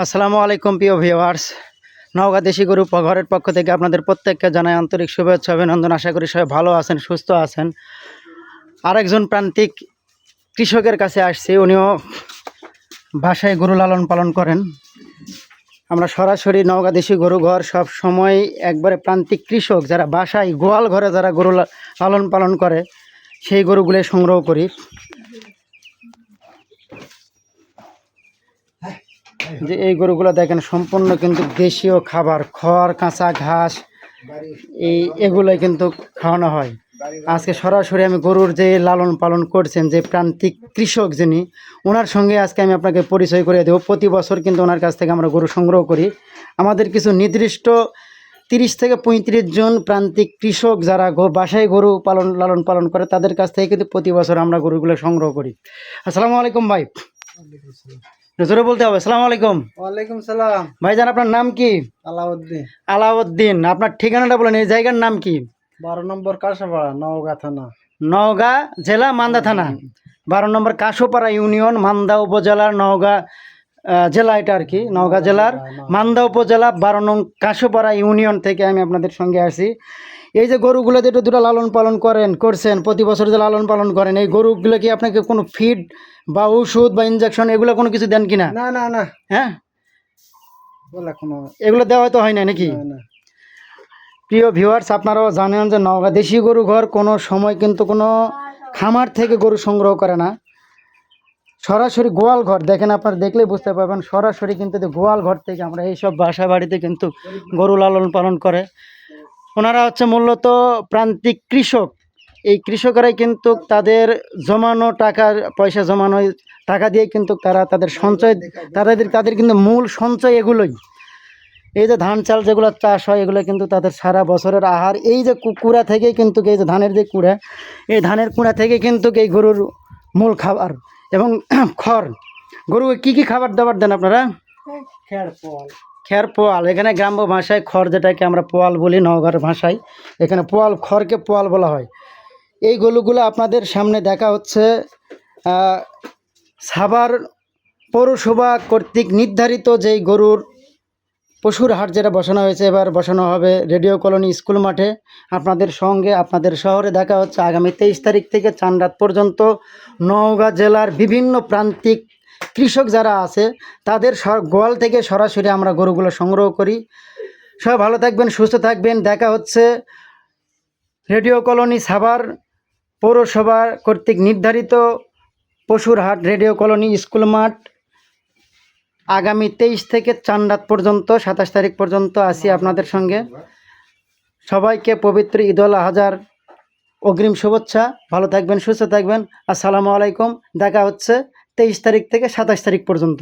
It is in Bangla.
আসসালামু আলাইকুম প্রিয় ভিউয়ার্স। নওগাঁ দেশি গরু ঘরের পক্ষ থেকে আপনাদের প্রত্যেককে জানাই আন্তরিক শুভেচ্ছা অভিনন্দন। আশা করি সবাই ভালো আছেন, সুস্থ আছেন। আরেকজন প্রান্তিক কৃষকের কাছে আসছি, উনিও বাসায় গরু লালন পালন করেন। আমরা সরাসরি নওগাঁ দেশি গরু ঘর সব সময় একবারে প্রান্তিক কৃষক যারা বাসায় গোয়াল ঘরে যারা গরু লালন পালন করে সেই গরুগুলো সংগ্রহ করি। যে এই গরুগুলো দেখেন সম্পূর্ণ কিন্তু দেশীয় খাবার, খড়, কাঁচা ঘাস এগুলোই কিন্তু খাওয়ানো হয়। আজকে সরাসরি আমি গরুর যে লালন পালন করছেন যে প্রান্তিক কৃষক যিনি, ওনার সঙ্গে আজকে আমি আপনাকে পরিচয় করে দেবো। প্রতি বছর কিন্তু ওনার কাছ থেকে আমরা গরু সংগ্রহ করি। আমাদের কিছু নির্দিষ্ট 30 থেকে 35 জন প্রান্তিক কৃষক যারা বাসায় গরু লালন পালন করে তাদের কাছ থেকে কিন্তু প্রতি বছর আমরা গরুগুলো সংগ্রহ করি। আসসালামু আলাইকুম ভাই। জোরে বলতে হবে। আসসালামু আলাইকুম। ওয়ালাইকুম সালাম। ভাইজান আপনার নাম কি? আলাউদ্দিন। আলাউদ্দিন। আপনার ঠিকানাটা বলেন, এই জায়গার নাম কি? 12 নম্বর কাঁসাপাড়া, নওগাঁ থানা। নওগাঁ জেলা, মান্দা থানা। 12 নম্বর কাঁসাপাড়া ইউনিয়ন, মান্দা উপজেলার নওগাঁ জেলা, এটা আর কি নওগাঁ জেলার মান্দা উপজেলা 12 নং কাঁসাপাড়া ইউনিয়ন থেকে আমি আপনাদের সঙ্গে আসি। এই যে গরুগুলো যেটা দুটো লালন পালন করছেন প্রতি বছর যে লালন পালন করেন, এই গরুগুলো কি আপনাকে কোনো ফিড বা ওষুধ বা ইনজেকশন এগুলো কোনো কিছু দেন কিনা? না না না। হ্যাঁ, কোনো এগুলো দেওয়া হয়তো হয় না নাকি? না। প্রিয় ভিউয়ার্স, আপনারাও জানেন যে নওগাঁ দেশি গরু ঘর কোনো সময় কিন্তু কোনো খামার থেকে গরু সংগ্রহ করে না, সরাসরি গোয়াল ঘর। দেখেন, আপনারা দেখলেই বুঝতে পারবেন, সরাসরি কিন্তু গোয়াল ঘর থেকে আমরা এইসব বাসা বাড়িতে কিন্তু গরু লালন পালন করে। ওনারা হচ্ছে মূলত প্রান্তিক কৃষক। এই কৃষকেরাই কিন্তু তাদের জমানো পয়সা জমানো টাকা দিয়ে কিন্তু তারা তাদের সঞ্চয়, তাদের কিন্তু মূল সঞ্চয় এগুলোই। এই যে ধান চাল যেগুলো চাষ হয় এগুলো কিন্তু তাদের সারা বছরের আহার। এই যে কুড়া থেকে কিন্তু এই যে ধানের যে কুড়া, এই ধানের কুড়া থেকে কিন্তু এই গরুর মূল খাবার এবং খড়। গরু কি কি খাবার দাবার দেন আপনারা? খের পোয়াল, এখানে গ্রাম্য ভাষায় খড় যেটাকে আমরা পোয়াল বলি, নওগাঁর ভাষায় এখানে পোয়াল, খড়কে পোয়াল বলা হয়। এই গরুগুলো আপনাদের সামনে দেখা হচ্ছে সাভার পৌরসভা কর্তৃক নির্ধারিত যেই গরুর পশুর হাট যেটা বসানো হয়েছে, এবার বসানো হবে রেডিও কলোনি স্কুল মাঠে। আপনাদের সঙ্গে আপনাদের শহরে দেখা হচ্ছে আগামী 23 তারিখ থেকে চাঁদরাত পর্যন্ত। নওগাঁ জেলার বিভিন্ন প্রান্তিক কৃষক যারা আছে তাদের গোয়াল থেকে সরাসরি আমরা গরুগুলো সংগ্রহ করি। সবাই ভালো থাকবেন, সুস্থ থাকবেন। দেখা হচ্ছে রেডিও কলোনি সাভার পৌরসভা কর্তৃক নির্ধারিত পশুর হাট, রেডিও কলোনি স্কুল মাঠ, আগামী 23 থেকে চাঁদরাত পর্যন্ত 27 তারিখ পর্যন্ত আসি আপনাদের সঙ্গে। সবাইকে পবিত্র ঈদ উল আজহার অগ্রিম শুভেচ্ছা। ভালো থাকবেন, সুস্থ থাকবেন। আসসালামু আলাইকুম। দেখা হচ্ছে 23 তারিখ থেকে 27 তারিখ পর্যন্ত।